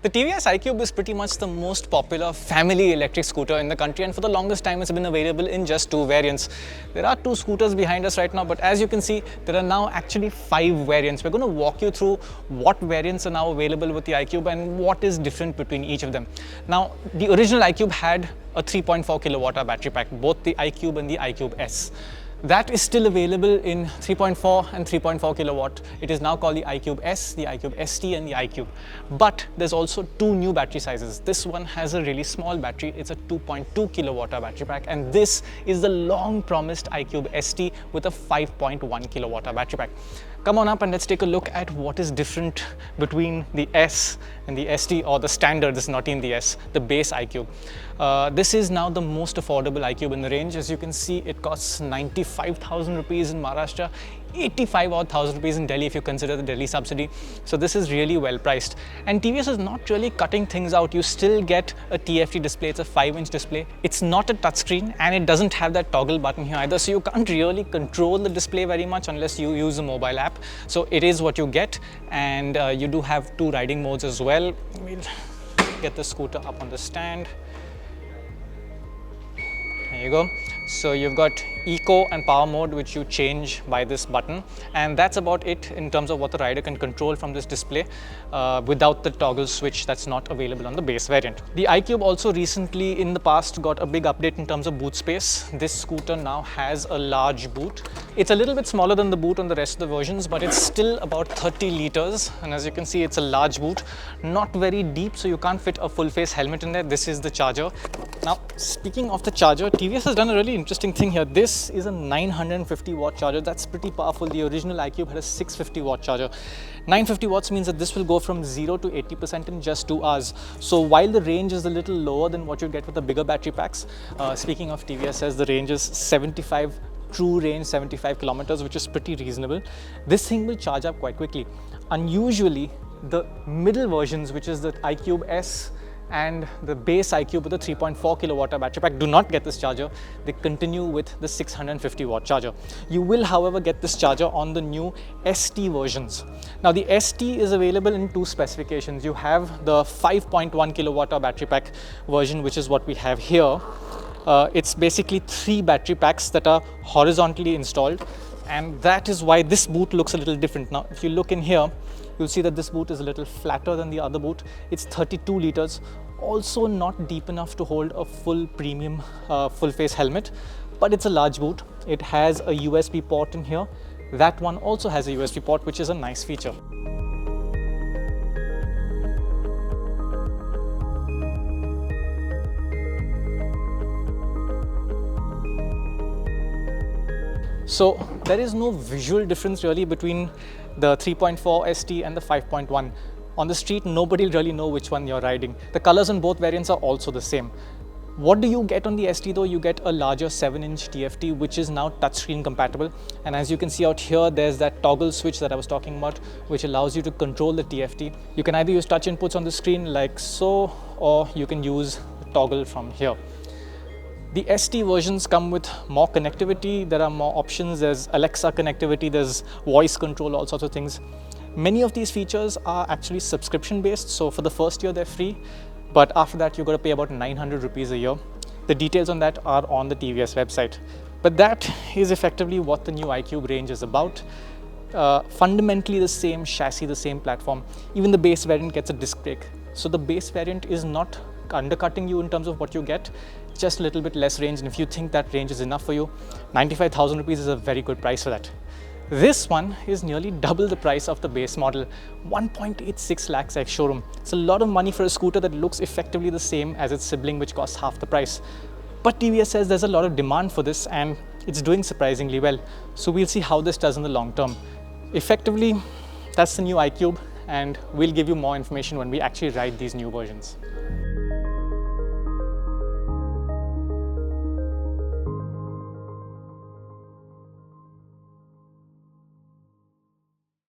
The TVS iQube is pretty much the most popular family electric scooter in the country, and for the longest time it's been available in just 2 variants. There are 2 scooters behind us right now, but as you can see, there are now actually 5 variants. We're going to walk you through what variants are now available with the iQube and what is different between each of them. Now, the original iQube had a 3.4 kilowatt hour battery pack, both the iQube and the iQube S. That is still available in 3.4 and 3.4 kilowatt. It is now called the iQube S, the iQube ST and the iQube. But there's also 2 new battery sizes. This one has a really small battery. It's a 2.2 kilowatt hour battery pack, and this is the long promised iQube ST with a 5.1 kilowatt hour battery pack. Come on up and let's take a look at what is different between the S and the ST, or the standard, this is not in the S, the base iQube. This is now the most affordable iQube in the range. As you can see, it costs 95,000 rupees in Maharashtra, 85,000 rupees in Delhi if you consider the Delhi subsidy. So this is really well priced. And TVS is not really cutting things out. You still get a TFT display. It's a 5-inch display. It's not a touchscreen, and it doesn't have that toggle button here either. So you can't really control the display very much unless you use a mobile app. So it is what you get, and you do have 2 riding modes as well. We'll get the scooter up on the stand. There you go. So you've got eco and power mode, which you change by this button, and that's about it in terms of what the rider can control from this display without the toggle switch that's not available on the base variant. The iQube also recently in the past got a big update in terms of boot space. This scooter now has a large boot. It's a little bit smaller than the boot on the rest of the versions, but it's still about 30 liters, and as you can see, it's a large boot, not very deep, so you can't fit a full face helmet in there. This is the charger. Now, speaking of the charger, TVS has done a really interesting thing here. This is a 950 watt charger. That's pretty powerful. The original iQube had a 650 watt charger. 950 watts means that this will go from 0 to 80% in just 2 hours. So while the range is a little lower than what you get with the bigger battery packs, speaking of TVS says the range is 75, true range 75 kilometers, which is pretty reasonable. This thing will charge up quite quickly. Unusually, the middle versions, which is the iQube S and the base iQube with the 3.4 kilowatt hour battery pack, do not get this charger. They continue with the 650 watt charger. You will, however, get this charger on the new ST versions. Now, the ST is available in 2 specifications. You have the 5.1 kilowatt hour battery pack version, which is what we have here. It's basically 3 battery packs that are horizontally installed, and that is why this boot looks a little different. Now, if you look in here, you'll see that this boot is a little flatter than the other boot. It's 32 liters, also not deep enough to hold a full premium full face helmet, but it's a large boot. It has a USB port in here. That one also has a USB port, which is a nice feature. So there is no visual difference really between the 3.4 ST and the 5.1. On the street, nobody will really know which one you're riding. The colors on both variants are also the same. What do you get on the ST though? You get a larger 7-inch TFT, which is now touchscreen compatible. And as you can see out here, there's that toggle switch that I was talking about, which allows you to control the TFT. You can either use touch inputs on the screen like so, or you can use the toggle from here. The ST versions come with more connectivity. There are more options. There's Alexa connectivity, there's voice control, all sorts of things. Many of these features are actually subscription based. So for the first year, they're free. But after that, you've got to pay about 900 rupees a year. The details on that are on the TVS website. But that is effectively what the new iQube range is about. Fundamentally the same chassis, the same platform. Even the base variant gets a disc brake. So the base variant is not undercutting you in terms of what you get, just a little bit less range. And if you think that range is enough for you, 95,000 rupees is a very good price for that. This one is nearly double the price of the base model, 1.86 lakhs ex showroom. It's a lot of money for a scooter that looks effectively the same as its sibling, which costs half the price. But TVS says there's a lot of demand for this and it's doing surprisingly well. So we'll see how this does in the long term. Effectively, that's the new iQube, and we'll give you more information when we actually ride these new versions.